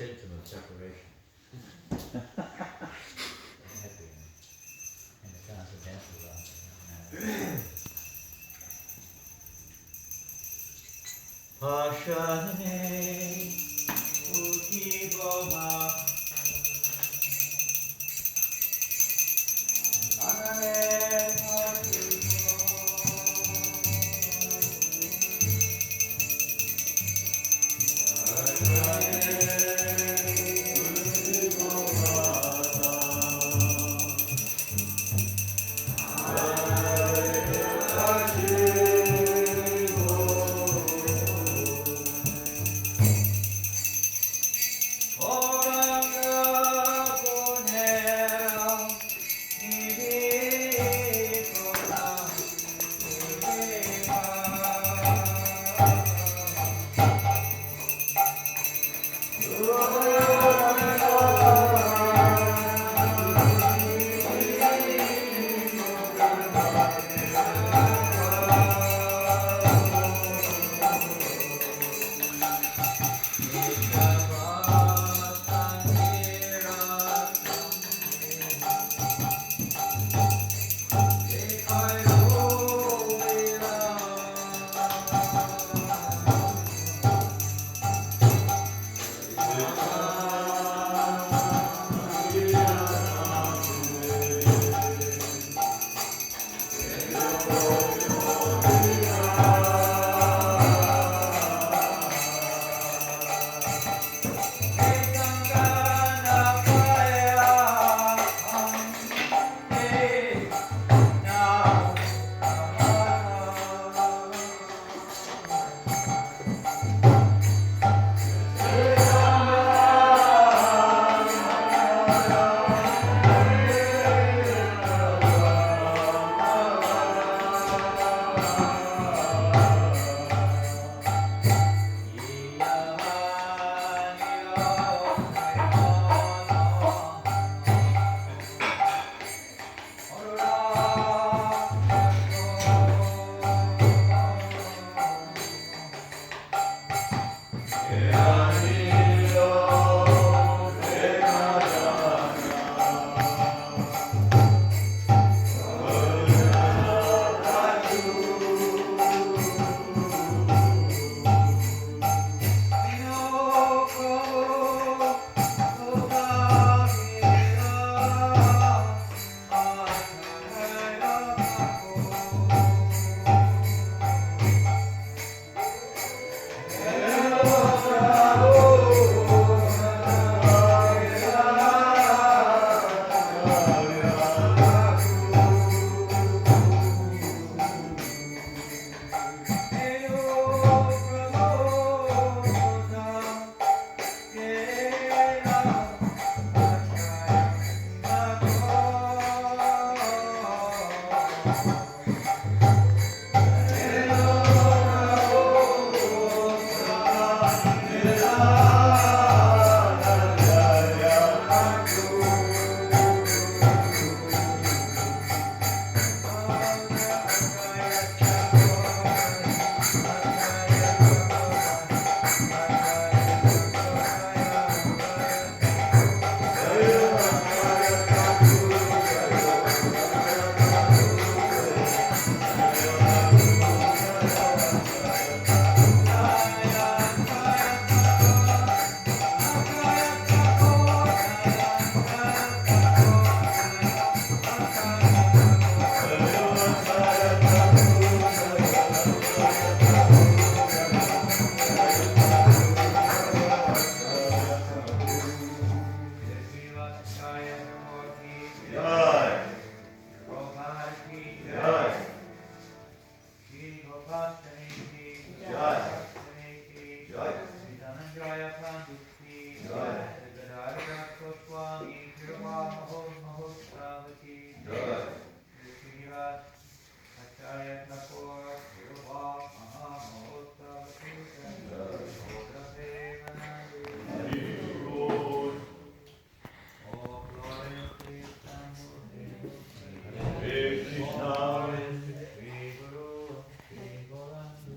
symptom of separation. And the consequences of it. Pashane Ukiboma Anane Acharya Pandit ki jai, Gadadhar Goswami Maharaja ki jai, Srinivasa Acharya Thakur Maharaja ki jai, all glorious Hare Krishna, Shri Guru, Shri Gauranga.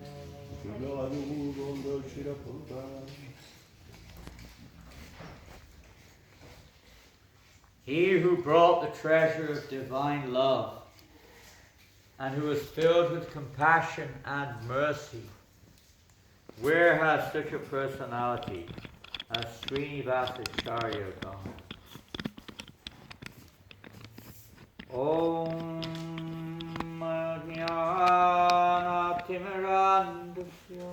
He who brought the treasure of divine love and who was filled with compassion and mercy. Where has such a personality as Srinivasa Acharya gone? Om Jnanatimirandasya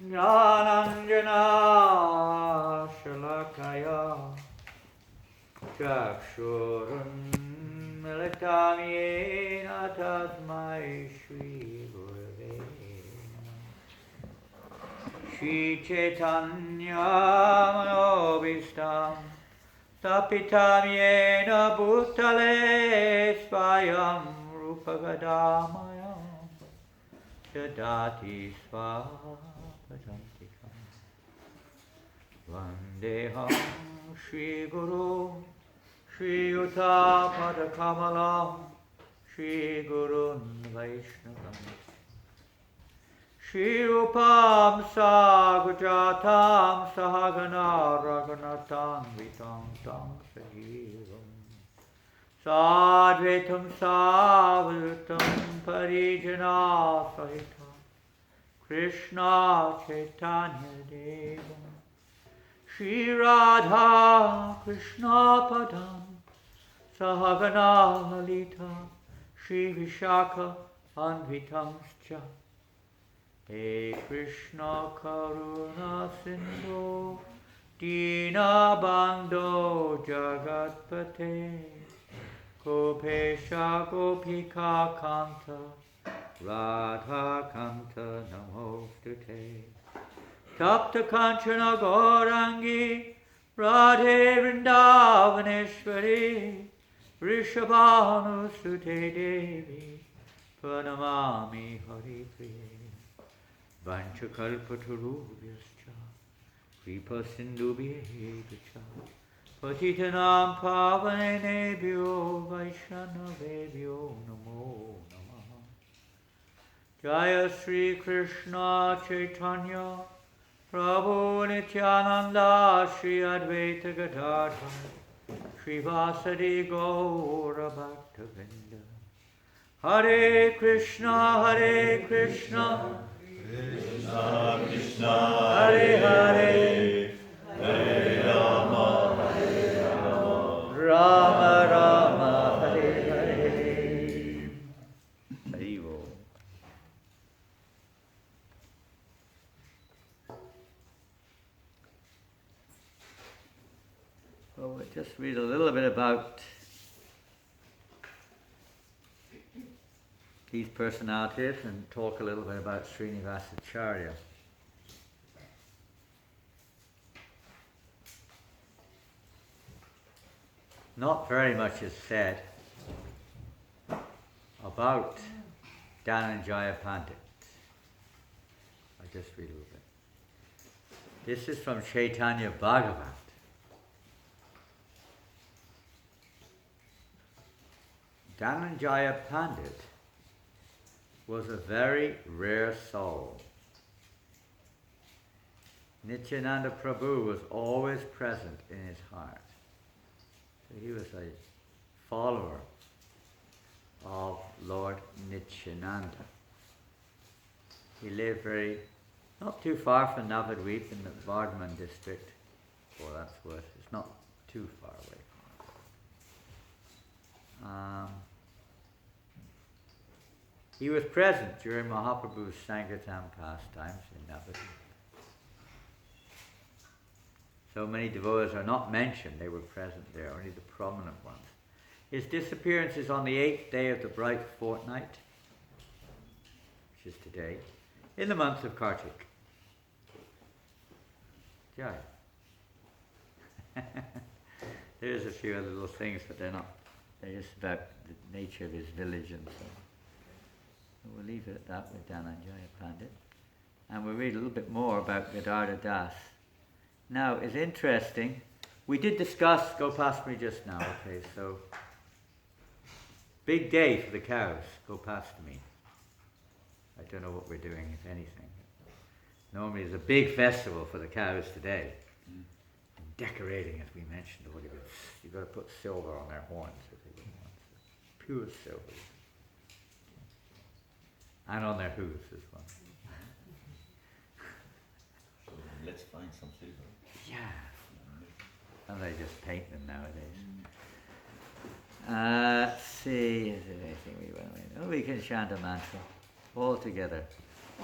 Jnananjana Shalakaya Chakshurun Militam Yena Tasmai Shri Gurave Shri Chaitanya Manobhistam Tapitam Yena Bhutale Svayam Rupagadamaya Jadati Svapajantikam Vandeham Shri Guru Shri Yuta Padakamalam Shri Gurun Vaishnavam Shri Rupam Sagujatam Sahagana Raghunatam Vitam Tam Sahivam Sadvetam Savadutam Parijana Sahitam Krishna Chaitanya Devam Shri Radha Krishna Padam Sahagana Lalita Shri Vishaka Anvitamscha He Krishna Karuna Sindhu Dina Bandho Jagatpate Gopesha Gopika Kanta Radha Kanta Namostute Tapta Kanchana Gaurangi Radhe Vrindavaneshwari Vrishabhanu Sute Devi Pranamami Hari Priye Vanchakalpatarubhyascha Kripa Sindhubhyeva Patitanam Pavanebhyo Vaishnavebhyo Namo Namaha Jaya Sri Krishna Chaitanya Prabhu Nityananda Shri Advaita Gadadhar Shri Vasadi Gaura Bhaktavrinda Hare Krishna Krishna Krishna Hare Hare Hare Rama Rama Rama Hare Hare Hari Bol. Well, we'll just read a little bit about these personalities and talk a little bit about Srinivasa Acharya. Not very much is said about Janananda Pandit. I'll just read a little bit. This is from Chaitanya Bhagavat. Janananda Pandit was a very rare soul. Nityananda Prabhu was always present in his heart. So he was a follower of Lord Nityananda. He lived not too far from Navadvip in the Bardhaman district. Well, that's what it's not too far away from. He was present during Mahaprabhu's Sankirtan pastimes in Navadvip. So many devotees are not mentioned, they were present there, only the prominent ones. His disappearance is on the 8th day of the bright fortnight, which is today, in the month of Kartik. Jai. There's a few other little things, but they're just about the nature of his village and so on. So we'll leave it at that with Janananda Pandit. And we'll read a little bit more about Gadadhar Das. Now, it's interesting. We did discuss Gopastami just now, okay, so big day for the cows, Gopastami. I don't know what we're doing, if anything. Normally there's a big festival for the cows today. decorating, as we mentioned, you've got to put silver on their horns if they wouldn't want it. Pure silver. And on their hooves as well. So let's find some silver. Yeah. And they just paint them nowadays. Let's see, is there anything we want to know? We can chant a mantra all together.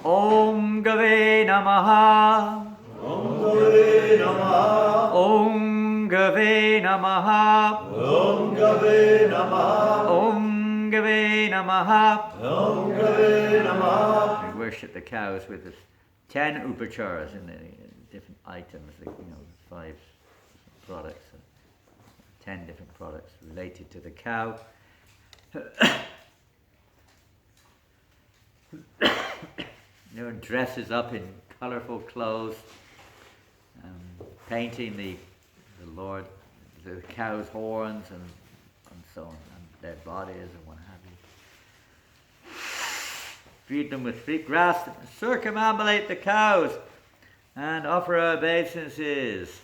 Om Gave Namaha. Om Gave Namaha. Om Gave Namaha. Om Gave Namaha. Om Gave Namaha. Om Gave Namaha. We worship the cows with the 10 upacharas in the different items, like, 5 products, 10 different products related to the cow. Dresses up in colourful clothes, painting the Lord, the cow's horns and so on, and their bodies and what have you. Feed them with sweet grass, circumambulate the cows, and offer obeisances.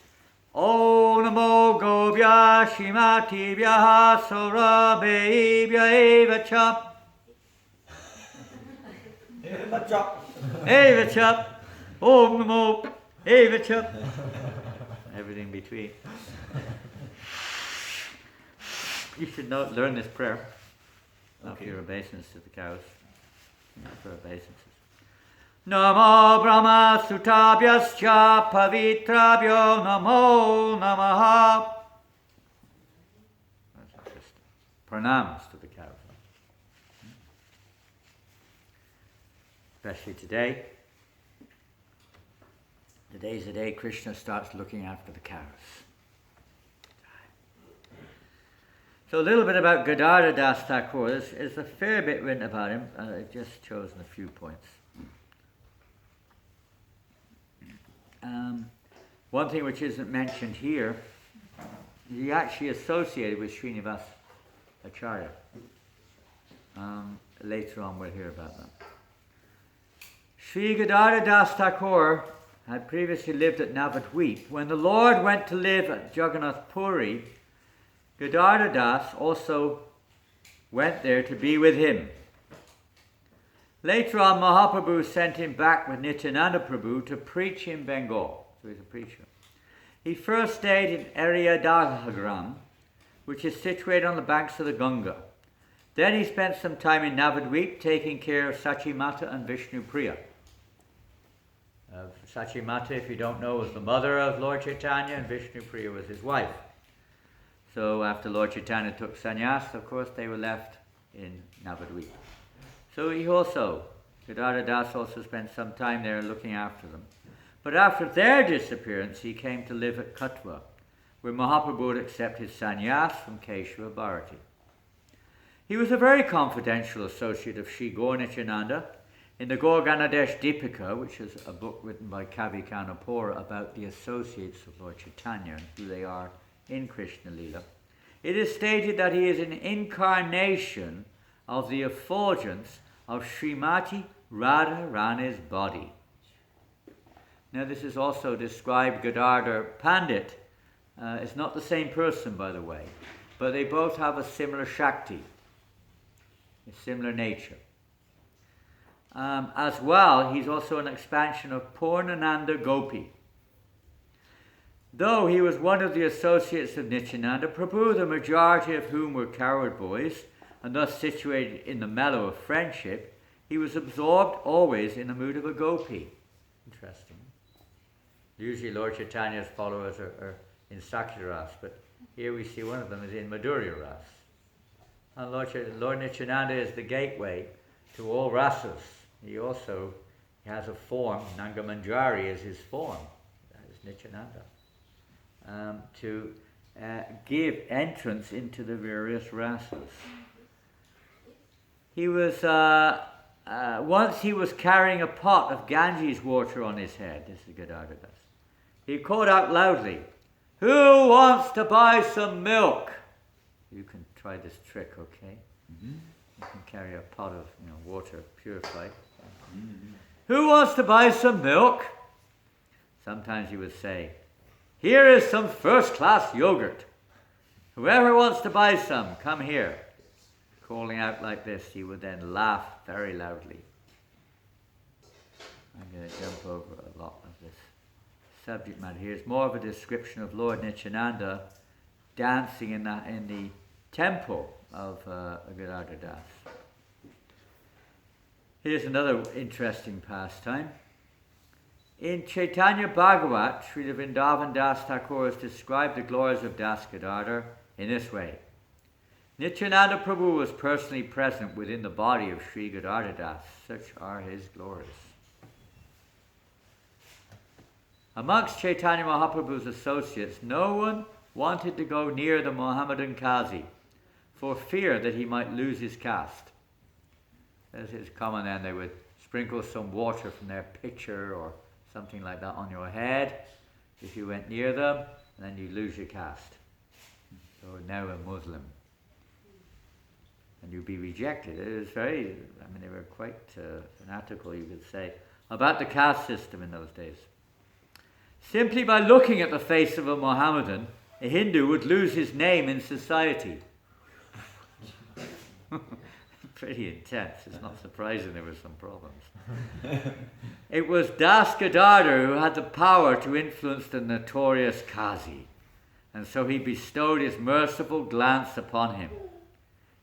Om Namo Gobhya Shimatibhya Saurabhebhya Evacha. Evacha. Om Namo Evacha. Everything between. You should learn this prayer after your obeisance to the cows. After obeisances. Namo Brahma Sutabhyascha Pavitrabhyo Namo Namaha. That's interesting. Pranams to the cows. Especially today. Today's the day Krishna starts looking after the cows. So a little bit about Gadadhar Das Thakur. There's a fair bit written about him. I've just chosen a few points. One thing which isn't mentioned here, he actually associated with Srinivasa Acharya. Later on we'll hear about that. Sri Gadadhar Das Thakur had previously lived at Navadvip. When the Lord went to live at Jagannath Puri, Gadadhar Das also went there to be with him. Later on, Mahaprabhu sent him back with Nityananda Prabhu to preach in Bengal. So he's a preacher. He first stayed in Ariadagram, which is situated on the banks of the Ganga. Then he spent some time in Navadvip taking care of Sachimata and Vishnupriya. Sachimata, if you don't know, was the mother of Lord Chaitanya, and Vishnupriya was his wife. So after Lord Chaitanya took sannyas, of course, they were left in Navadvip. So Gadadhar Das also spent some time there looking after them. But after their disappearance, he came to live at Katwa, where Mahaprabhu would accept his sannyas from Keshava Bharati. He was a very confidential associate of Sri Gaur Nityananda. In the Gaur Ganadesh Deepika, which is a book written by Kavi Kanapura about the associates of Lord Chaitanya and who they are in Krishna Lila, it is stated that he is an incarnation of the effulgence of Srimati Radha Rani's body. Now this is also described, Gadadhar Pandit. It's not the same person, by the way, but they both have a similar Shakti, a similar nature. As well, he's also an expansion of Purnananda Gopi. Though he was one of the associates of Nityananda Prabhu, the majority of whom were cowherd boys, and thus situated in the mellow of friendship, he was absorbed always in the mood of a gopi. Interesting. Usually Lord Chaitanya's followers are in Sakya Ras, but here we see one of them is in Madhurya Ras. And Lord Nityananda is the gateway to all rasas. He has a form, Nangamanjari is his form, that is Nityananda, to give entrance into the various rasas. He was, once he was carrying a pot of Ganges water on his head. This is Gadadhar Das. He called out loudly, "Who wants to buy some milk?" You can try this trick, okay? Mm-hmm. You can carry a pot of water purified. Mm-hmm. "Who wants to buy some milk?" Sometimes he would say, Here is some first-class yogurt. Whoever wants to buy some, come here. Calling out like this, he would then laugh very loudly. I'm going to jump over a lot of this subject matter here. It's more of a description of Lord Nityananda dancing in the temple of Gadadhar Das. Here's another interesting pastime. In Chaitanya Bhagavat, Srila Vrindavan Das Thakur has described the glories of Das Gadadhar in this way. Nityananda Prabhu was personally present within the body of Sri Gadadhar Das. Such are his glories. Amongst Chaitanya Mahaprabhu's associates, no one wanted to go near the Mohammedan Qazi for fear that he might lose his caste. As is common then, they would sprinkle some water from their pitcher or something like that on your head if you went near them, and then you lose your caste. So now a Muslim. And you'd be rejected. It was very, they were quite fanatical, you could say, about the caste system in those days. Simply by looking at the face of a Mohammedan, a Hindu would lose his name in society. Pretty intense. It's not surprising there were some problems. It was Das Gadadhar who had the power to influence the notorious Qazi, and so he bestowed his merciful glance upon him.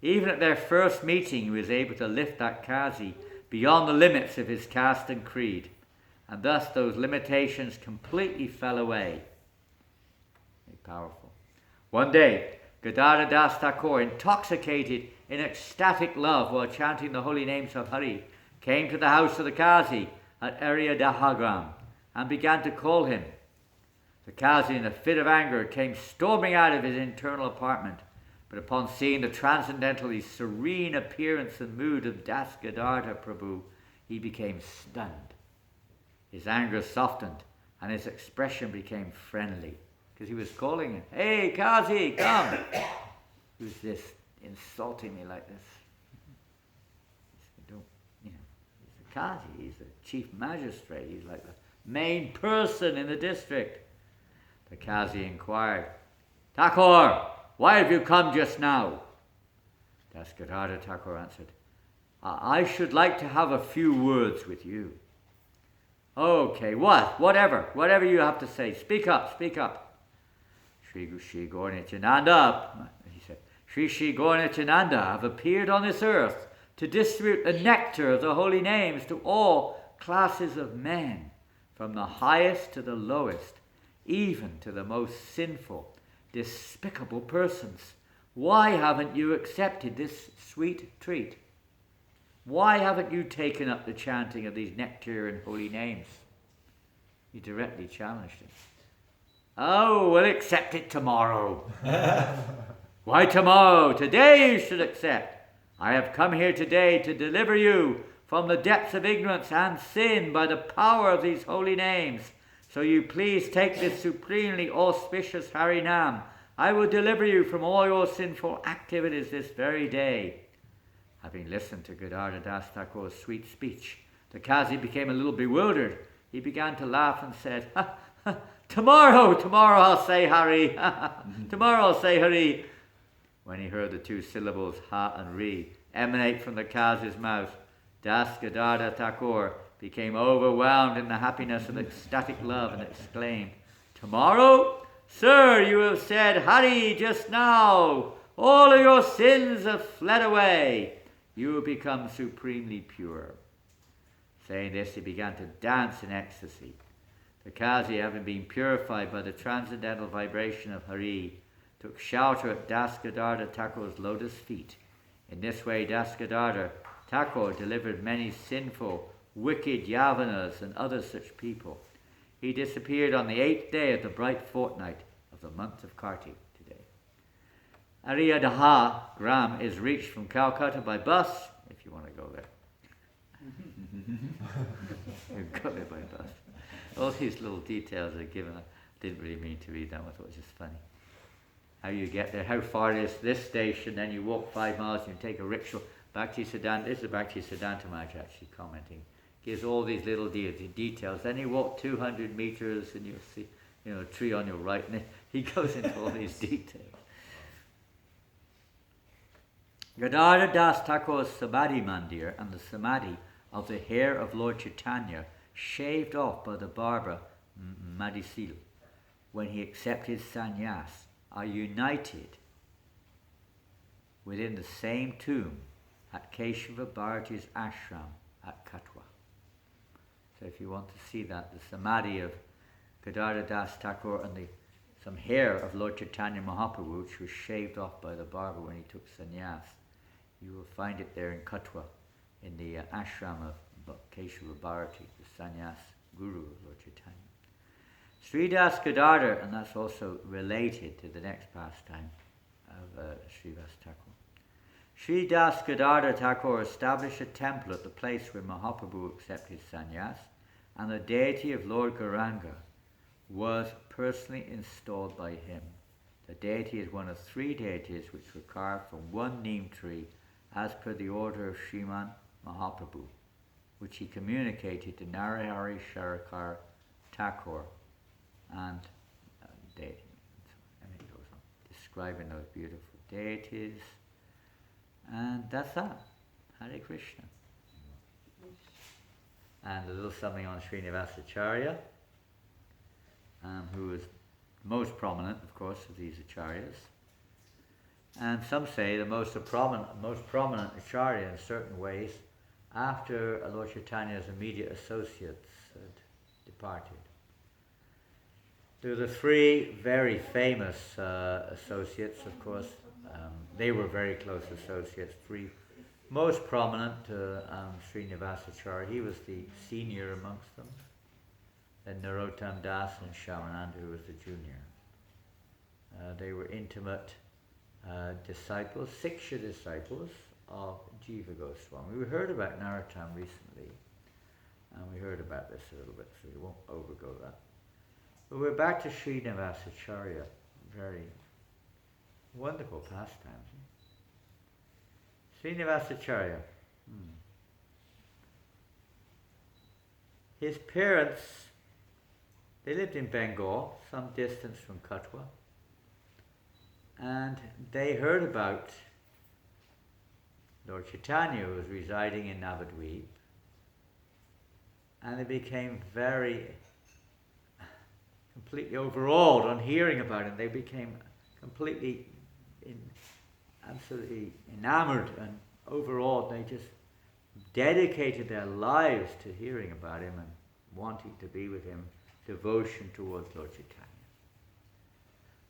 Even at their first meeting, he was able to lift that Qazi beyond the limits of his caste and creed, and thus those limitations completely fell away. Very powerful. One day, Gadadhar Das Thakur, intoxicated in ecstatic love while chanting the holy names of Hari, came to the house of the Qazi at Acharya Dahagram and began to call him. The Qazi, in a fit of anger, came storming out of his internal apartment, but upon seeing the transcendentally serene appearance and mood of Das Gadadhar Prabhu, he became stunned. His anger softened and his expression became friendly, because he was calling him, "Hey, Qazi, come!" Who's this insulting me like this? He said, he's the Qazi, he's the chief magistrate, he's like the main person in the district. The Qazi inquired, "Thakur, why have you come just now?" Das Gadadhar Thakur answered, "I should like to have a few words with you." "Okay, whatever you have to say. Speak up. Shri Gaur Nityananda, he said, Shri Gaur Nityananda have appeared on this earth to distribute the nectar of the holy names to all classes of men, from the highest to the lowest, even to the most sinful, despicable persons. Why haven't you accepted this sweet treat? Why haven't you taken up the chanting of these nectar and holy names?" He directly challenged him. "Oh, we'll accept it tomorrow." "Why tomorrow? Today you should accept. I have come here today to deliver you from the depths of ignorance and sin by the power of these holy names. So you please take this supremely auspicious Harinam. I will deliver you from all your sinful activities this very day." Having listened to Gadadhar Das Thakur's sweet speech, the Qazi became a little bewildered. He began to laugh and said, Tomorrow I'll say Hari. Tomorrow I'll say Hari." When he heard the two syllables Ha and Ri emanate from the Qazi's mouth, Das Gadadhar Thakur became overwhelmed in the happiness of ecstatic love and exclaimed, "Tomorrow? Sir, you have said Hari just now. All of your sins have fled away. You have become supremely pure." Saying this, he began to dance in ecstasy. The Qazi, having been purified by the transcendental vibration of Hari, took shelter at Das Gadadhar Thakur's lotus feet. In this way, Das Gadadhar Thakur delivered many sinful, wicked Yavanas and other such people. He disappeared on the 8th day of the bright fortnight of the month of Kartik today. Acharya Dahagram is reached from Calcutta by bus, if you want to go there. You go there by bus. All these little details are given. I didn't really mean to read them. I thought it was just funny. How you get there, how far it is this station, then you walk 5 miles and you take a rickshaw. Bhakti Siddhanta, this is Bhakti Siddhanta Maharaj actually commenting. Gives all these little details. Then you walk 200 meters and you'll see a tree on your right, and he goes into all these details. Gadadhar Das Thakur's Samadhi Mandir and the Samadhi of the hair of Lord Chaitanya, shaved off by the barber Madhisil when he accepted sannyas, are united within the same tomb at Keshava Bharati's ashram at Katwa. So if you want to see that, the Samadhi of Gadadhar Das Thakur and some hair of Lord Chaitanya Mahaprabhu, which was shaved off by the barber when he took sannyas, you will find it there in Katwa, in the ashram of Keshava Bharati, the sannyas guru of Lord Chaitanya. Sri Das Gadadhar, and that's also related to the next pastime of Srivas Thakur. Sri Das Gadadhar Thakur established a temple at the place where Mahaprabhu accepted sannyas, and the deity of Lord Gauranga was personally installed by him. The deity is one of 3 deities which were carved from one neem tree as per the order of Sriman Mahaprabhu, which he communicated to Narahari Sharakar Thakur and deity. And it goes on describing those beautiful deities. And that's that. Hare Krishna. And a little something on Srinivasa Acharya, who is most prominent, of course, of these acharyas. And some say the most prominent acharya in certain ways after Lord Chaitanya's immediate associates had departed. There were the 3 very famous associates, of course. They were very close associates. 3 most prominent, Srinivasa Acharya, he was the senior amongst them. Then Narottam Das and Janananda, who was the junior. They were intimate disciples, Siksha disciples of Jiva Goswami. We heard about Narottam recently, and we heard about this a little bit, so we won't overgo that. But we're back to Srinivasa Acharya. Very wonderful pastimes. Srinivasa Acharya. His parents, they lived in Bengal, some distance from Katwa, and they heard about Lord Chaitanya, who was residing in Navadvip, and they became completely overawed on hearing about him. They became completely, absolutely enamored and overawed. They just dedicated their lives to hearing about him and wanting to be with him, devotion towards Lord Chaitanya.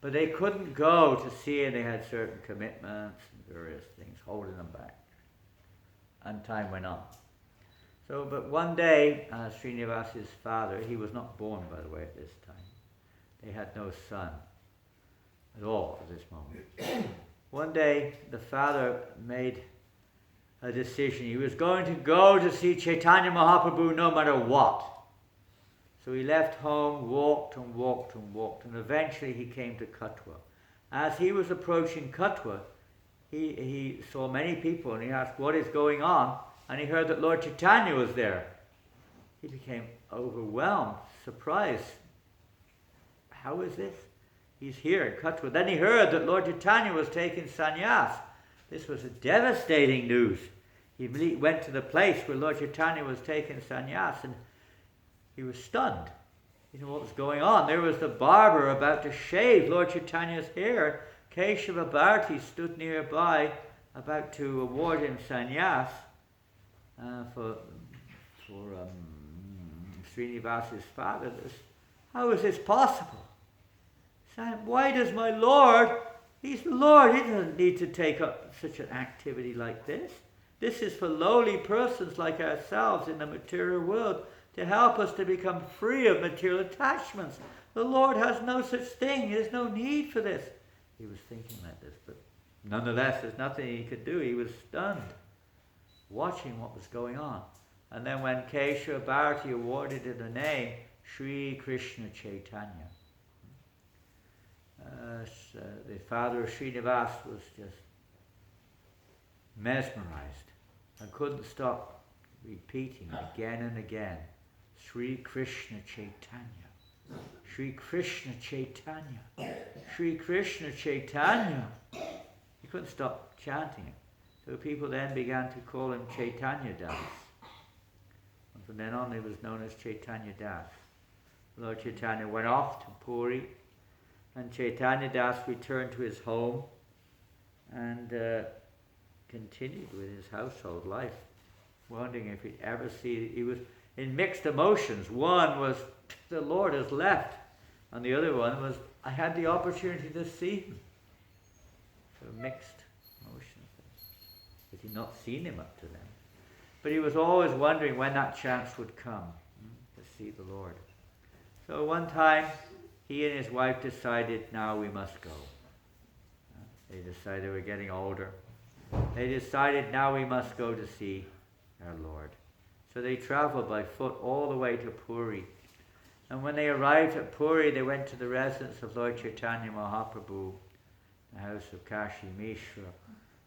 But they couldn't go to see him. They had certain commitments and various things holding them back. And time went on. So, but one day, Srinivasa's father, he was not born, by the way, at this time. They had no son at all at this moment. One day, the father made a decision. He was going to go to see Chaitanya Mahaprabhu no matter what. So he left home, walked and walked and walked, and eventually he came to Katwa. As he was approaching Katwa, he saw many people, and he asked, what is going on? And he heard that Lord Chaitanya was there. He became overwhelmed, surprised. How is this? He's here in Katwa. Then he heard that Lord Chaitanya was taking sannyas. This was a devastating news. He went to the place where Lord Chaitanya was taking sannyas, and he was stunned. He didn't know what was going on. There was the barber about to shave Lord Chaitanya's hair. Keshava Bharati stood nearby, about to award him sannyas for Srinivasa's father. How is this possible? Why does my Lord, he's the Lord, he doesn't need to take up such an activity like this. This is for lowly persons like ourselves in the material world, to help us to become free of material attachments. The Lord has no such thing. There's no need for this. He was thinking like this, but nonetheless, there's nothing he could do. He was stunned, watching what was going on. And then when Keshava Bharati awarded it the name Sri Krishna Chaitanya, the father of Srinivasa was just mesmerized and couldn't stop repeating again and again, Sri Krishna Chaitanya, Sri Krishna Chaitanya, Sri Krishna Chaitanya. He couldn't stop chanting it. So people then began to call him Chaitanya Das. And from then on he was known as Chaitanya Das. Lord Chaitanya went off to Puri, and Chaitanya Das returned to his home and continued with his household life, wondering if he'd ever see. He was in mixed emotions. One was, the Lord has left, and the other one was, I had the opportunity to see him. So mixed emotions. But he'd not seen him up to then. But he was always wondering when that chance would come to see the Lord. So one time, he and his wife decided, now we must go. They decided they were getting older. They decided, now we must go to see our Lord. So they traveled by foot all the way to Puri. And when they arrived at Puri, they went to the residence of Lord Chaitanya Mahaprabhu, the house of Kashi Mishra,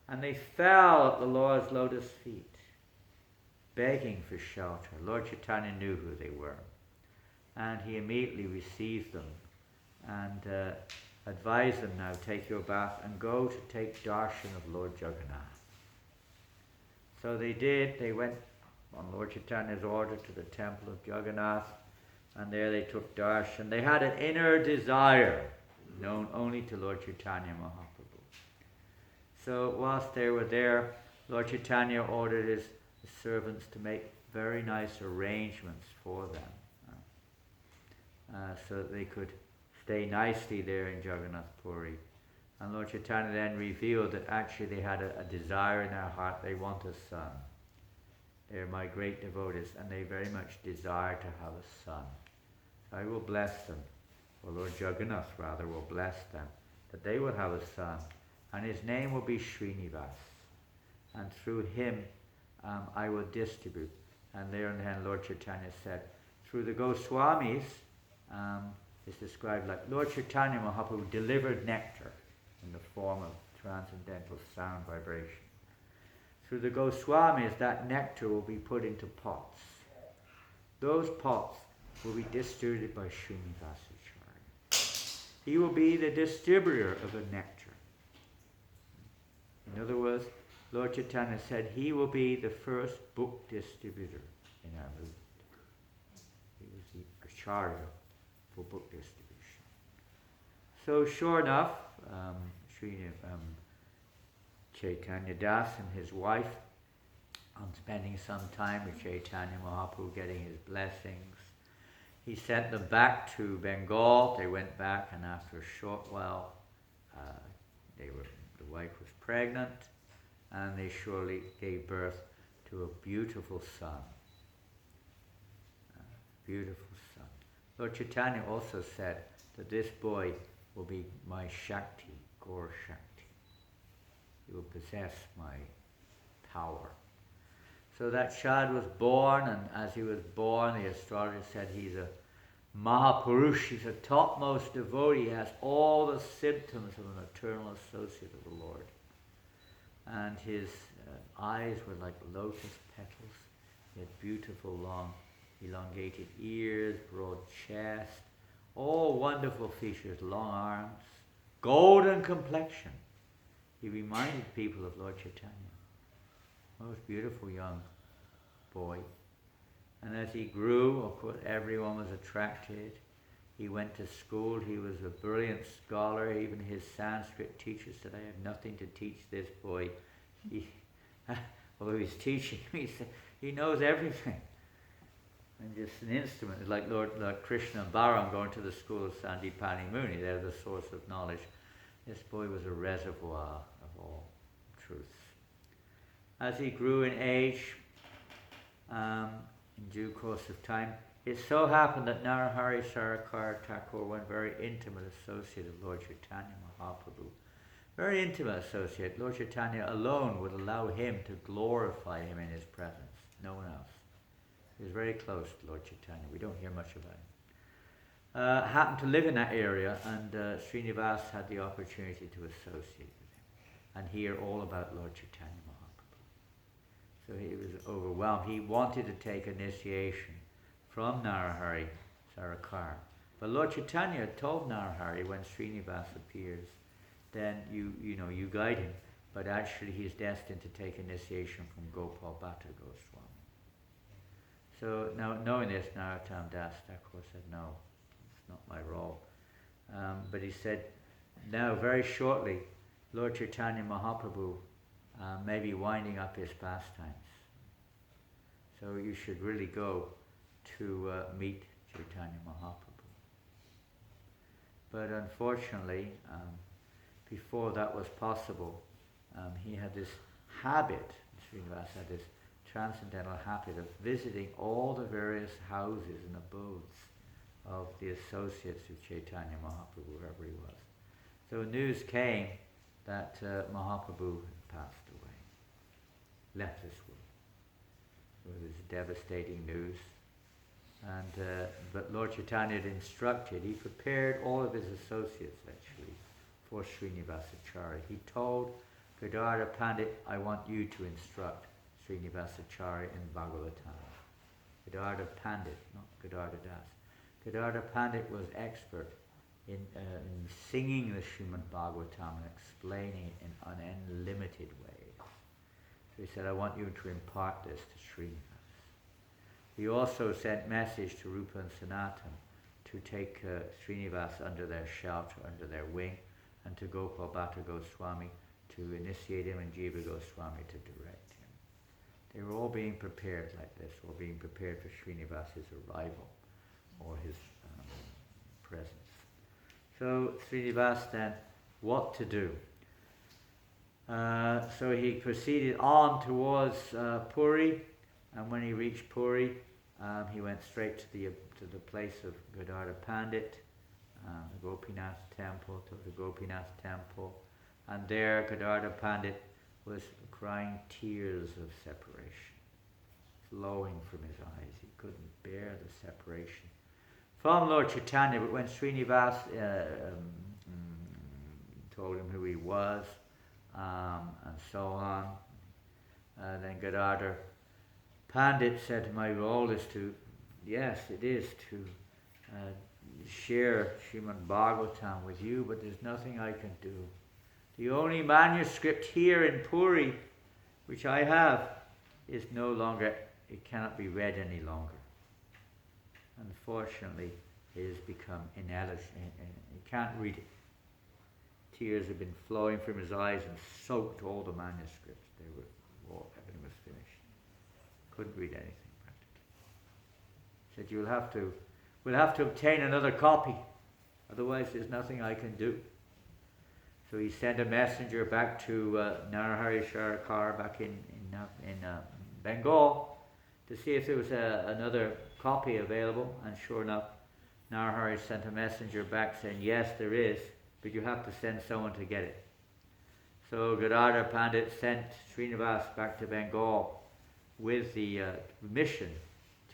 and they fell at the Lord's lotus feet, begging for shelter. Lord Chaitanya knew who they were, and he immediately received them and advised them, now take your bath and go to take darshan of Lord Jagannath. So they did. They went on Lord Chaitanya's order to the temple of Jagannath, and there they took darshan. They had an inner desire known only to Lord Chaitanya Mahaprabhu. So whilst they were there, Lord Chaitanya ordered his servants to make very nice arrangements for them so that they could stay nicely there in Jagannath Puri. And Lord Chaitanya then revealed that actually they had a desire in their heart. They want a son. They're my great devotees, and they very much desire to have a son. I will bless them, or Lord Jagannath rather will bless them, that they will have a son, and his name will be Srinivasa. And through him I will distribute. And there and then Lord Chaitanya said, through the Goswamis, it's described like Lord Chaitanya Mahaprabhu delivered nectar in the form of transcendental sound vibration. Through the Goswamis, that nectar will be put into pots. Those pots will be distributed by Srinivasa Acharya. He will be the distributor of the nectar. In other words, Lord Chaitanya said he will be the first book distributor in our movement. He was the Acharya for book distribution. So sure enough, Chaitanya Das and his wife, on spending some time with Chaitanya Mahaprabhu, getting his blessings, he sent them back to Bengal. They went back, and after a short while, the wife was pregnant, and they surely gave birth to a beautiful son. Beautiful son. Lord Chaitanya also said that this boy will be my Shakti, Gaur Shakti. He will possess my power. So that child was born, and as he was born, the astrologer said he's a Mahapurush, he's a topmost devotee, he has all the symptoms of an eternal associate of the Lord. And his eyes were like lotus petals. He had beautiful, long, elongated ears, broad chest, all wonderful features, long arms, golden complexion. He reminded people of Lord Chaitanya. Most beautiful young boy. And as he grew, of course, everyone was attracted. He went to school. He was a brilliant scholar. Even his Sanskrit teacher said, I have nothing to teach this boy. Although he's teaching me, he said, he knows everything. And just an instrument. It's like Lord Krishna and Balaram going to the school of Sandipani Muni. They're the source of knowledge. This boy was a reservoir of all truths. As he grew in age, in due course of time, it so happened that Narahari Sarakar Thakur, one very intimate associate of Lord Chaitanya Mahaprabhu, very intimate associate, Lord Chaitanya alone would allow him to glorify him in his presence, no one else. He was very close to Lord Chaitanya. We don't hear much about him. Happened to live in that area, and Srinivasa had the opportunity to associate with him and hear all about Lord Chaitanya Mahaprabhu. So he was overwhelmed. He wanted to take initiation from Narahari Sarakar, But Lord Chaitanya told Narahari when Srinivasa appears, then you guide him, but actually he is destined to take initiation from Gopal Bhatta Goswami. So now knowing this, Narottam Das Thakur said, no, it's not my role. But he said, now very shortly, Lord Chaitanya Mahaprabhu may be winding up his pastimes. So you should really go to meet Chaitanya Mahaprabhu. But unfortunately, before that was possible, he had this habit, Srinivasa had this transcendental habit of visiting all the various houses and abodes of the associates of Chaitanya Mahaprabhu, wherever he was. So news came that Mahaprabhu had passed away, left this world. So it was devastating news. And but Lord Chaitanya had instructed, he prepared all of his associates actually for Srinivasacharya. He told Gadadhar Pandit, I want you to instruct Srinivasacharya in Bhagavatam. Gadadhar Pandit, not Gadadhar Das. Gadadhar Pandit was expert in singing the Srimad Bhagavatam and explaining it in an unlimited way. So he said, I want you to impart this to Srinivas. He also sent message to Rupa and Sanatan to take Srinivas under their shelter, under their wing, and to Gopal Bhatta Goswami to initiate him and Jiva Goswami to direct him. They were all being prepared like this, all being prepared for Srinivas's arrival or his presence. So Srinivas then, what to do? So he proceeded on towards Puri, and when he reached Puri, he went straight to the place of Gadadhar Pandit, the Gopinath temple, to the Gopinath temple, and there Gadadhar Pandit was crying tears of separation, flowing from his eyes. He couldn't bear the separation from Lord Chaitanya. But when Srinivas told him who he was, and so on, then Gadadhar Pandit said, my role is to, yes, it is to share Srimad Bhagavatam with you, but there's nothing I can do. The only manuscript here in Puri, which I have, is no longer, it cannot be read any longer. Unfortunately, it has become ineligible. He can't read it. Tears have been flowing from his eyes and soaked all the manuscripts. Everything was finished. Couldn't read anything practically. Said, we'll have to obtain another copy, otherwise there's nothing I can do. So he sent a messenger back to Narahari Sharakar back in Bengal to see if there was another copy available, and sure enough, Narahari sent a messenger back saying, yes, there is, but you have to send someone to get it. So Gadadhar Pandit sent Srinivas back to Bengal with the mission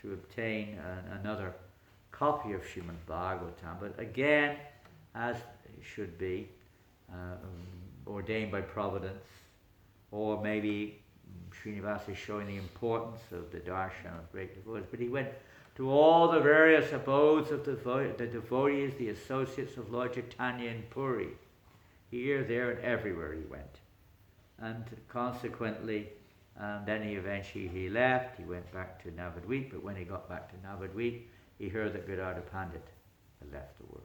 to obtain another copy of Srimad Bhagavatam, but again, as it should be, ordained by Providence, or maybe Srinivasa is showing the importance of the darshan of great devotees, but he went to all the various abodes of the devotees, the associates of Lord Chaitanya in Puri. Here, there, and everywhere he went. And consequently, then he eventually left. He went back to Navadvip, but when he got back to Navadvip, he heard that Gadadhar Pandit had left the world.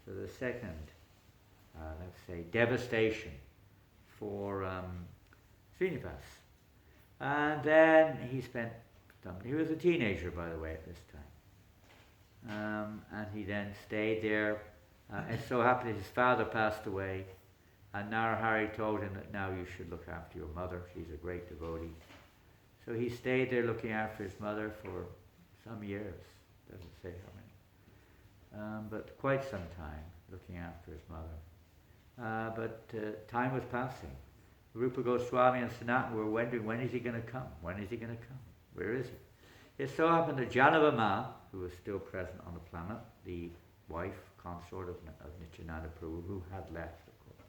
So the second, let's say, devastation for Srinivas. And then he spent time. He was a teenager, by the way, at this time. And he then stayed there. It so happened that his father passed away, and Narahari told him that now you should look after your mother. She's a great devotee. So he stayed there looking after his mother for some years. Doesn't say how many. But quite some time looking after his mother. But time was passing. Rupa Goswami and Sanatan were wondering, when is he going to come? When is he going to come? Where is he? It so happened that Janavama, who was still present on the planet, the wife, consort of Nityananda Prabhu, who had left, of course,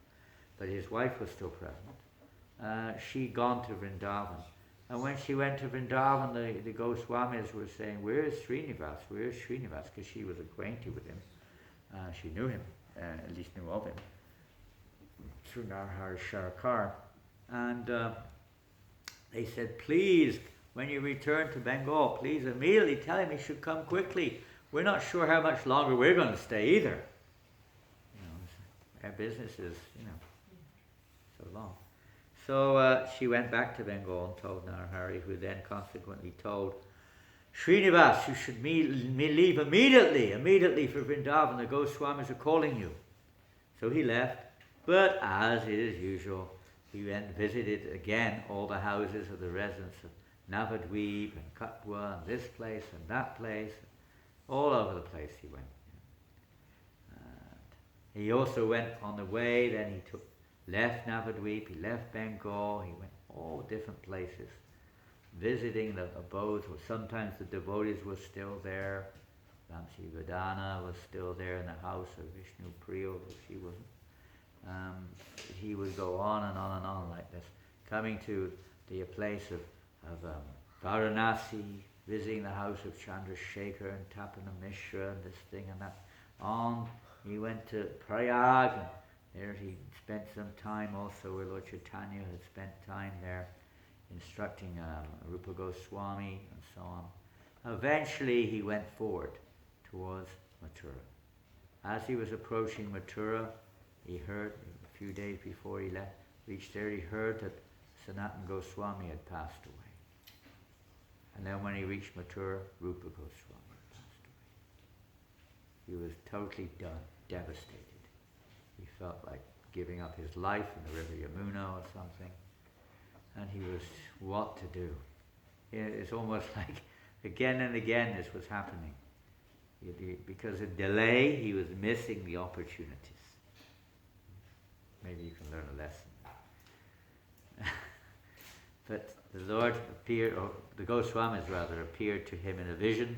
but his wife was still present. She'd gone to Vrindavan And when she went to Vrindavan, the Goswamis were saying, "Where is Srinivas? Where is Srinivas?" Because she was acquainted with him. She knew him, at least knew of him, through Narhar Sharakar. And they said, "Please, when you return to Bengal, please immediately tell him he should come quickly. We're not sure how much longer we're going to stay either. Our business is, so long." So she went back to Bengal and told Narhari, who then consequently told Srinivas, "You should leave immediately for Vrindavan. The Goswamis are calling you." So he left, but as is usual, he went and visited again all the houses of the residents of Navadweep and Katwa and this place and that place. All over the place he went. And he also went on the way, then he left Navadweep, he left Bengal, he went all different places, visiting the abodes where sometimes the devotees were still there. Ramsi Vedana was still there in the house of Vishnu Priya, but she wasn't. He would go on and on and on like this, coming to the place of Varanasi, visiting the house of Chandrasekhar and Tapana Mishra and this thing and that. On he went to Prayag, and there he spent some time also where Lord Chaitanya had spent time there instructing Rupa Goswami and so on. Eventually he went forward towards Mathura. As he was approaching Mathura, he heard, a few days before he reached there, he heard that Sanatana Goswami had passed away. And then when he reached Mathura, Rupa Goswami had passed away. He was totally devastated. He felt like giving up his life in the river Yamuna or something. And he was, what to do? It's almost like again and again this was happening. Because of delay, he was missing the opportunities. Maybe you can learn a lesson. But the Lord appeared, or the Goswamis rather, appeared to him in a vision,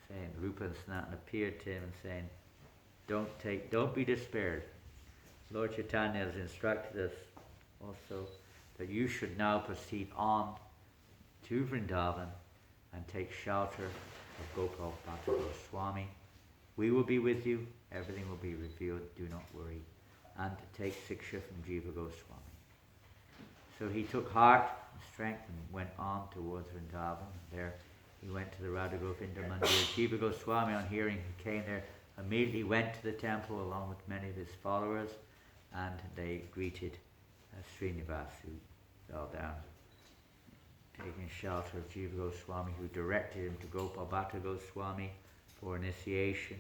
saying, Rupa and Sanatana appeared to him and saying, don't be despaired. Lord Chaitanya has instructed us also that you should now proceed on to Vrindavan and take shelter of Gopal Bhatta Goswami. We will be with you, everything will be revealed, do not worry. And to take Siksha from Jiva Goswami. So he took heart and strength and went on towards Vrindavan. There he went to the Radha Govinda Mandir. Jiva Goswami, on hearing he came there, immediately went to the temple along with many of his followers, and they greeted Srinivas, who fell down, taking shelter of Jiva Goswami, who directed him to Gopal Bhatta Goswami for initiation.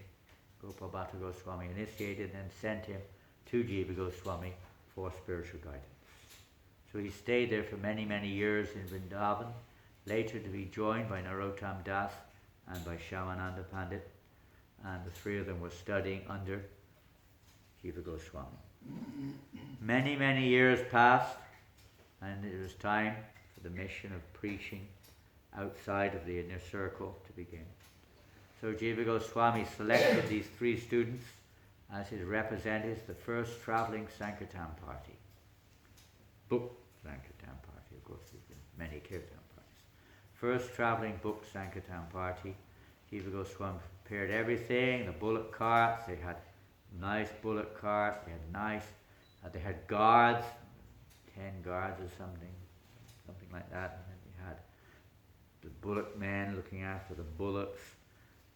Gopal Bhatta Goswami initiated and then sent him to Jiva Goswami for spiritual guidance. So he stayed there for many, many years in Vrindavan, later to be joined by Narottam Das and by Shyamananda Pandit, and the three of them were studying under Jiva Goswami. Many, many years passed, and it was time for the mission of preaching outside of the inner circle to begin. So Jiva Goswami selected these three students as his representatives, the first travelling Sankirtan party. Book Sankirtan party, of course there's been many Kirtan parties. First travelling book Sankirtan party. Jiva Goswami prepared everything, the bullock carts, they had nice bullock carts, they had guards, 10 guards or something like that, and then you had the bullock men looking after the bullocks,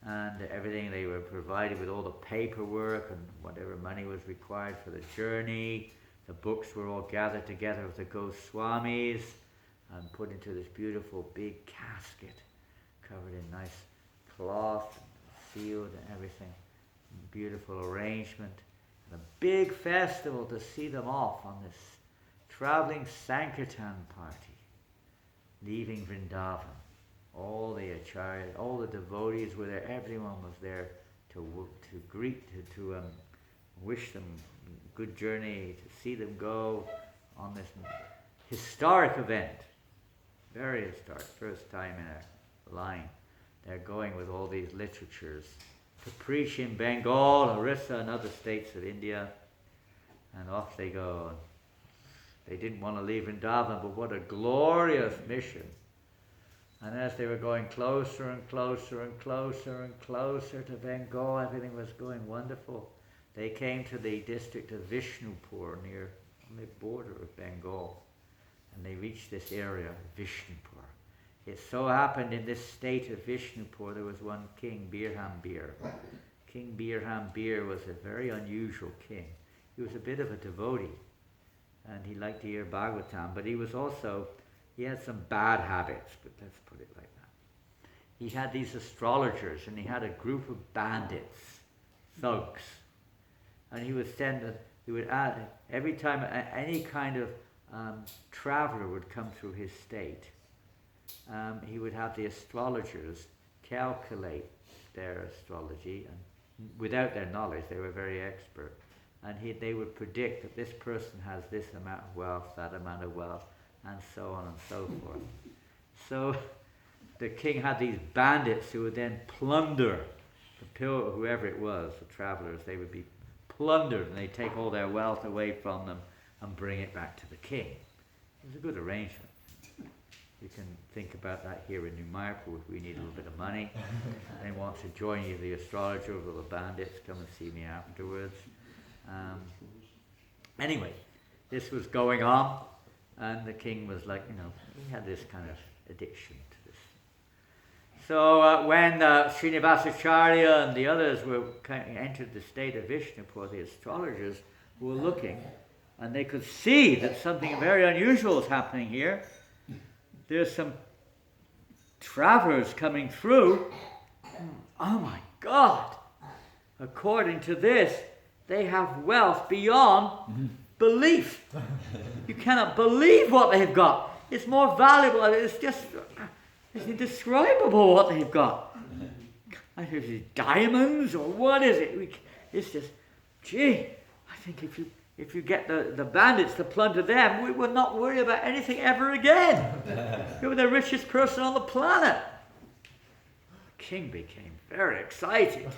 and everything. They were provided with all the paperwork and whatever money was required for the journey. The books were all gathered together with the Goswamis and put into this beautiful big casket covered in nice cloth, and sealed and everything. Beautiful arrangement. And a big festival to see them off on this travelling Sankirtan party, leaving Vrindavan. All the Acharya, all the devotees were there. Everyone was there to greet, to wish them good journey, to see them go on this historic event. Very historic. First time in a line. They're going with all these literatures to preach in Bengal, Orissa, and other states of India. And off they go. They didn't want to leave Vrindavan, but what a glorious mission. And as they were going closer and closer and closer and closer to Bengal, everything was going wonderful. They came to the district of Vishnupur, near on the border of Bengal. And they reached this area, Vishnupur. It so happened in this state of Vishnupur, there was one king, Birhambir. King Birhambir was a very unusual king. He was a bit of a devotee, and he liked to hear Bhagavatam, but he had some bad habits, but let's put it like that. He had these astrologers, and he had a group of bandits, thugs, and he would add, every time any kind of traveler would come through his state, he would have the astrologers calculate their astrology, and without their knowledge, they were very expert, and they would predict that this person has this amount of wealth, that amount of wealth, and so on and so forth. So the king had these bandits who would then plunder whoever it was, the travelers. They would be plundered, and they'd take all their wealth away from them and bring it back to the king. It was a good arrangement. You can think about that here in New Mayapur. If we need a little bit of money and wants to join either the astrologer or the bandits, come and see me afterwards. Anyway, this was going on, and the king was like, he had this kind of addiction to this. So when Srinivasa Acharya and the others entered the state of Vishnupur, the astrologers were looking, and they could see that something very unusual is happening here. There's some travelers coming through. Oh my God! According to this, they have wealth beyond belief. You cannot believe what they've got. It's more valuable. It's indescribable what they've got. I think it's diamonds, or what is it? It's just, I think if you get the bandits to plunder them, we will not worry about anything ever again. You were the richest person on the planet. The king became very excited.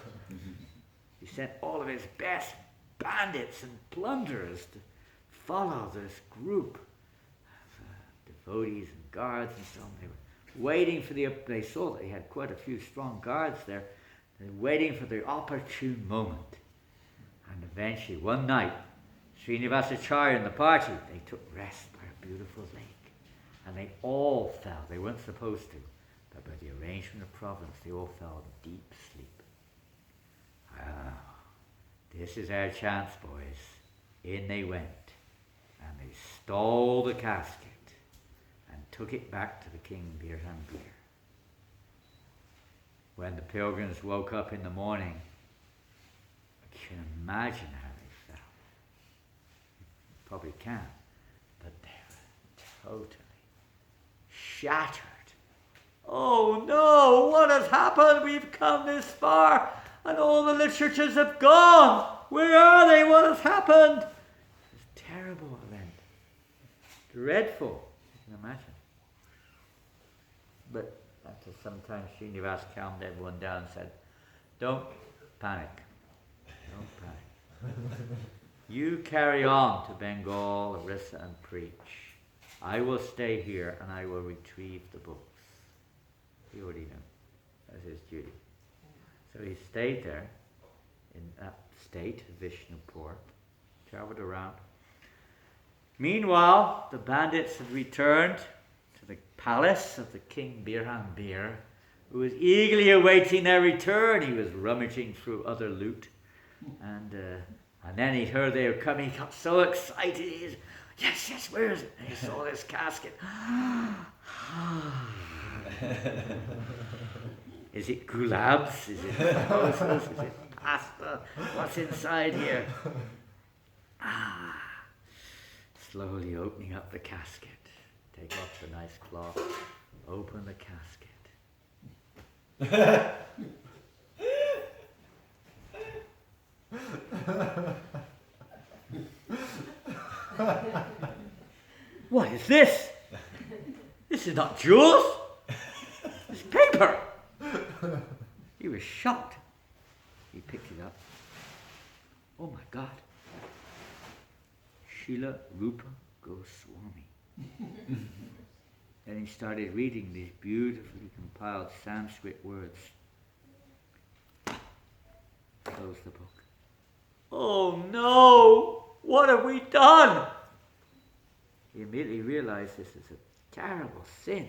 He sent all of his best bandits and plunderers to follow this group of devotees and guards and so on. They were waiting for they saw that he had quite a few strong guards there. They were waiting for the opportune moment. And eventually, one night, Srinivasa Acharya and the party, they took rest by a beautiful lake. And they all fell. They weren't supposed to. But by the arrangement of Providence, they all fell in deep sleep. This is our chance, boys. In they went. And they stole the casket and took it back to the king Birhambir. When the pilgrims woke up in the morning, you can imagine how they felt. You probably can. But they were totally shattered. Oh no, what has happened? We've come this far and all the literatures have gone. Where are they? What has happened? It's a terrible event. Dreadful, you can imagine. But after some time, Srinivas calmed everyone down and said, don't panic. Don't panic. You carry on to Bengal, Orissa, and preach. I will stay here and I will retrieve the books. He already knew. That's his duty. So he stayed there in that state, Vishnupur, traveled around. Meanwhile, the bandits had returned to the palace of the king Birhambir, who was eagerly awaiting their return. He was rummaging through other loot. And then he heard they were coming. He got so excited. He said, yes, where is it? And he saw this casket. Is it gulabs? Is it roses? Is it pasta? What's inside here? Slowly opening up the casket. Take off the nice cloth. Open the casket. What is this? This is not jewels. It's paper. He was shocked. He picked it up. Oh my God. Srila Rupa Goswami. Then he started reading these beautifully compiled Sanskrit words. Closed the book. Oh no! What have we done? He immediately realized this is a terrible sin.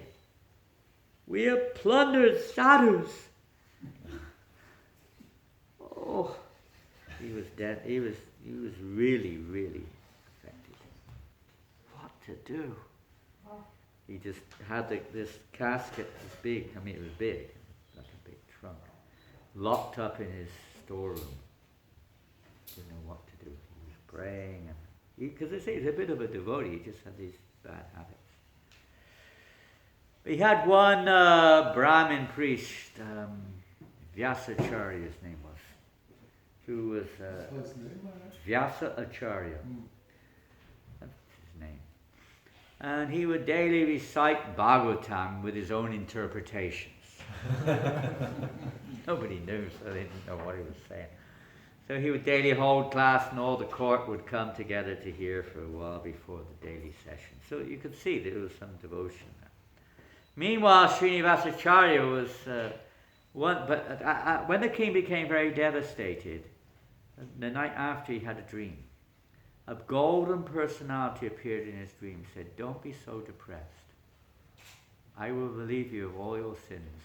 We have plundered sadhus. Oh, he was dead. He was really, really affected. What to do? He just had this casket, this big, I mean it was big, like a big trunk, locked up in his storeroom. Didn't know what to do. He was praying, and because they say he's a bit of a devotee, he just had these bad habits. He had one Brahmin priest, Vyasacharya his name was, who was Vyasa Acharya. That's his name. And he would daily recite Bhagavatam with his own interpretations. Nobody knew, so they didn't know what he was saying. So he would daily hold class, and all the court would come together to hear for a while before the daily session. So you could see that there was some devotion there. Meanwhile, Srinivasa Acharya was when the king became very devastated, the night after he had a dream. A golden personality appeared in his dream, said, "Don't be so depressed. I will relieve you of all your sins.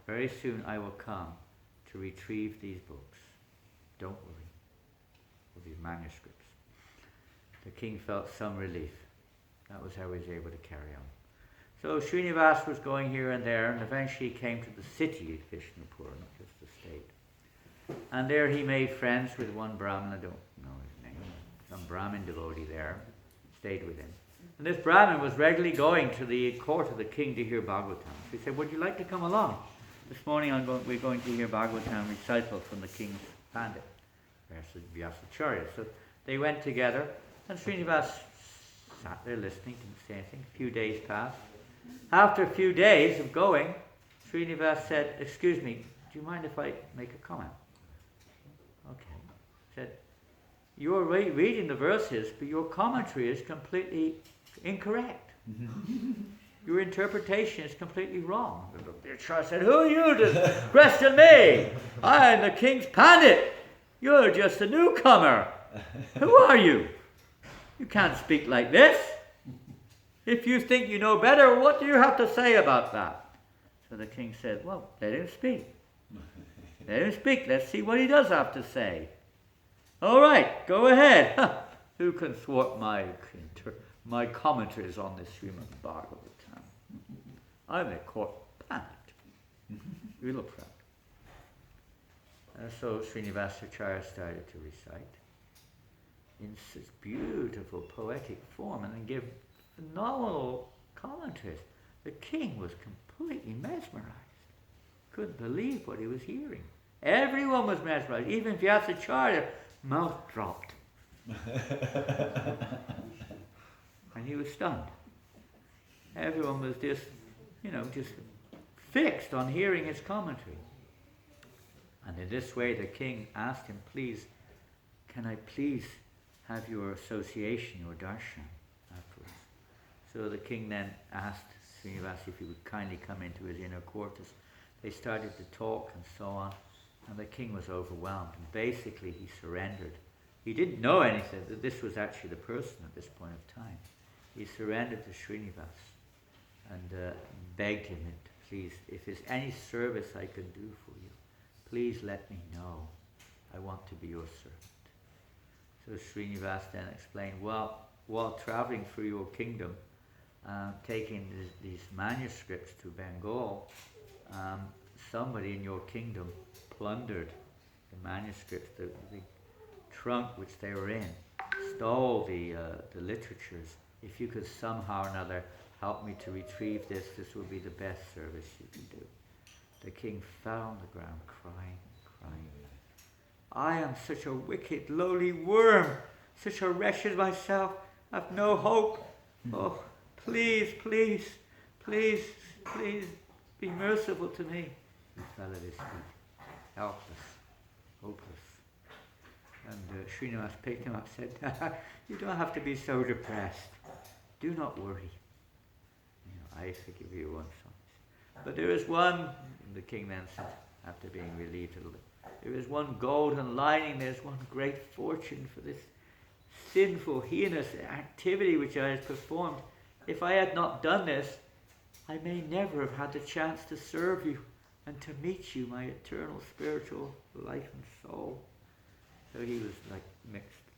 Very soon I will come to retrieve these books. Don't worry," with these manuscripts. The king felt some relief. That was how he was able to carry on. So Srinivasa was going here and there, and eventually he came to the city of Vishnupur, not just the state. And there he made friends with one Brahmin, I don't know his name, some Brahmin devotee there, stayed with him. And this Brahmin was regularly going to the court of the king to hear Bhagavatam. So he said, "Would you like to come along? This morning we're going to hear Bhagavatam recital from the king's Pandit, Vyasacharya." So they went together, and Srinivasa sat there listening, didn't say anything. A few days passed. After a few days of going, Srinivasa said, "Excuse me, do you mind if I make a comment?" Okay. He said, "You're reading the verses, but your commentary is completely incorrect. Your interpretation is completely wrong." The Acharya said, "Who are you to question me? I am the king's Pandit. You're just a newcomer. Who are you? You can't speak like this. If you think you know better, what do you have to say about that?" So the king said, "Well, let him speak. Let him speak. Let's see what he does have to say." "All right, go ahead. Who can thwart my commentaries on this Srimad Bhagavatam? I'm a court Pandit." Real proud. So Srinivasa Acharya started to recite in such beautiful poetic form and then give phenomenal commentaries. The king was completely mesmerized. Couldn't believe what he was hearing. Everyone was mesmerized. Even Vyasacharya, mouth dropped. And he was stunned. Everyone was just fixed on hearing his commentary. And in this way the king asked him, "Please, can I please have your association, your darshan afterwards?" So the king then asked Srinivasa if he would kindly come into his inner quarters. They started to talk and so on, and the king was overwhelmed. And basically he surrendered. He didn't know anything, that this was actually the person at this point of time. He surrendered to Srinivasa and begged him that, "Please, if there's any service I can do for you, please let me know. I want to be your servant." So Srinivasa then explained, "Well, while traveling through your kingdom, taking these manuscripts to Bengal, somebody in your kingdom plundered the manuscripts, the trunk which they were in, stole the literatures. If you could somehow or another help me to retrieve this, this would be the best service you can do." The king fell on the ground crying. "I am such a wicked, lowly worm, such a wretched myself, I have no hope. Oh, please, please, please, please, be merciful to me." He fell at his feet, helpless, hopeless. And Srinivasa picked him up and said, you don't have to be so depressed. Do not worry. I forgive you once. But there is one, the king then said, after being relieved a little bit, there is one golden lining, there's one great fortune for this sinful, heinous activity which I have performed. If I had not done this, I may never have had the chance to serve you and to meet you, my eternal spiritual life and soul. So he was like mixed.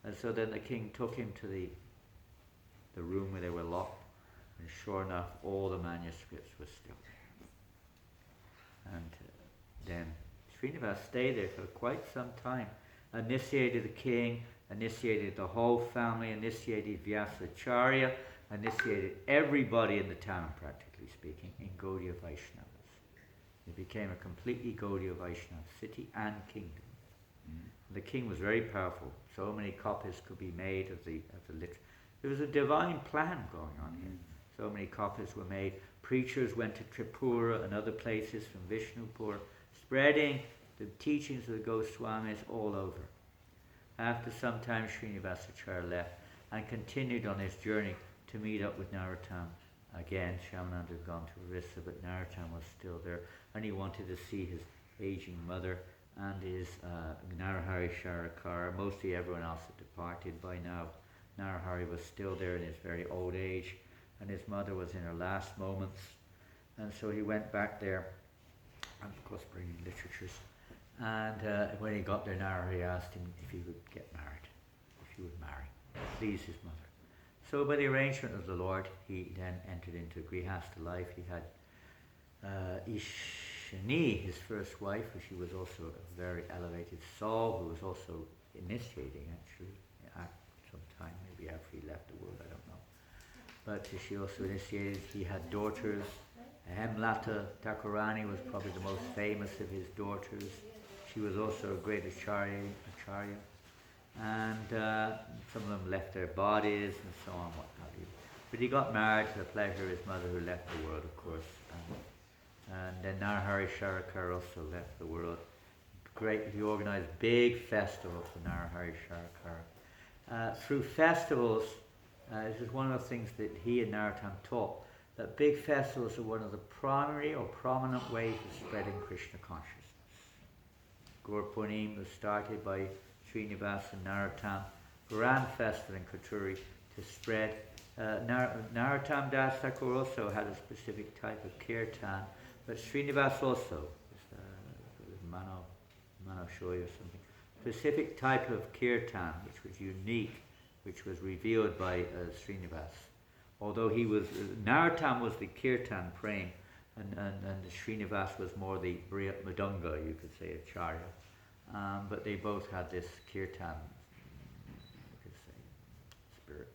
And so then the king took him to the room where they were locked, and sure enough, all the manuscripts were still there. And then Srinivasa stayed there for quite some time, initiated the king, initiated the whole family, initiated Acharya, initiated everybody in the town, practically speaking, in Gaudiya Vaishnavas. It became a completely Gaudiya Vaishnava city and kingdom. The king was very powerful. So many copies could be made of the literature. There was a divine plan going on here. So many copies were made. Preachers went to Tripura and other places from Vishnupur, spreading the teachings of the Goswamis all over. After some time, Srinivasa Acharya left and continued on his journey to meet up with Narottam. Again, Shyamananda had gone to Orissa, but Narottam was still there, and he wanted to see his aging mother and his Narahari Sharakara. Mostly everyone else had departed by now. Narahari was still there in his very old age, and his mother was in her last moments. And so he went back there, and of course bringing literatures. And when he got there, Narahari asked him if he would get married, if he would marry, please his mother. So by the arrangement of the Lord, he then entered into Grihastha life. He had Ishani, his first wife, she was also a very elevated soul, who was also initiating actually at some time, maybe after he left the world, I don't know. But she also initiated. He had daughters. Hemlata Thakurani was probably the most famous of his daughters. She was also a great Acharya. And some of them left their bodies and so on, what have you. But he got married to the pleasure of his mother, who left the world, of course. And then Narahari Sharakar also left the world. He organized big festivals for Narahari Sharakar. Through festivals, this is one of the things that he and Narottam taught, that big festivals are one of the primary or prominent ways of spreading Krishna consciousness. Gaur Punim was started by Srinivasa and Narottam, grand festival in Katuri to spread. Narottam Das Thakur also had a specific type of kirtan, but Srinivasa also, Mano Shoy or something, specific type of kirtan which was unique, which was revealed by Srinivasa. Although Narottam was the kirtan prem, and Srinivasa was more the Briyat Madanga, you could say, Acharya. But they both had this kirtan, you could say, spirit.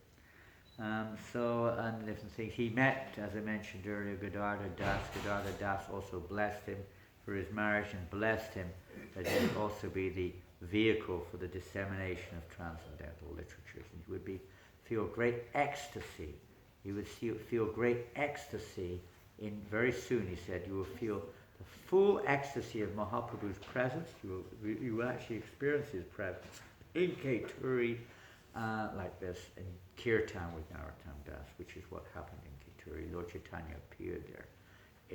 And different things. He met, as I mentioned earlier, Gadadhar Das. Gadadhar Das also blessed him for his marriage and blessed him that he would also be the vehicle for the dissemination of transcendental literatures. And he would feel great ecstasy. He would feel great ecstasy very soon, he said, you will feel the full ecstasy of Mahaprabhu's presence. You will actually experience his presence in Keturi like this, in Kirtan with Narottam Das, which is what happened in Keturi. Lord Chaitanya appeared there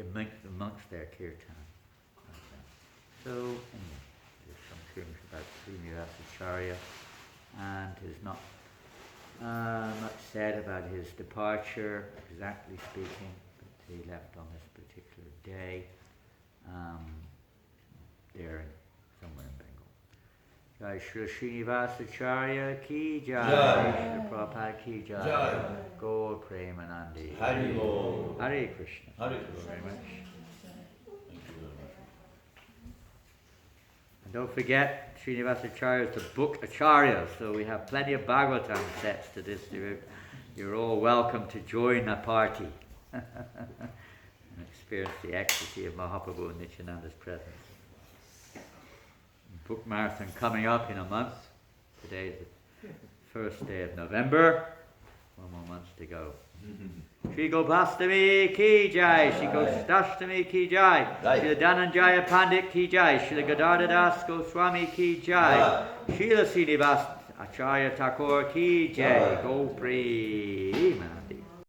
amongst their Kirtan. So, anyway, there's some things about Srinivasa Acharya, and there's not much said about his departure, exactly speaking, but he left on this particular day, there somewhere in Bengal. Jai Shri Srinivasa Acharya ki jai, Shri Prabhupada ki jai, Gaur Premanandi, Hari Bol. Hare Krishna. Hare Thank you very much. And don't forget, Srinivasa Acharya is the book Acharya, so we have plenty of Bhagavatam sets to distribute. You're all welcome to join the party and experience the ecstasy of Mahaprabhu and Nityananda's presence. Book marathon coming up in a month. Today is the first day of November. 1 more month to go. Shri Gopastami ki jai, Shri Gostashtami ki jai, Jai. Shri Janananda Pandit ki jai, Shri Gadadhar Goswami ki jai, Shri Srinivasa Acharya Thakur ki jai, Go Premanandi.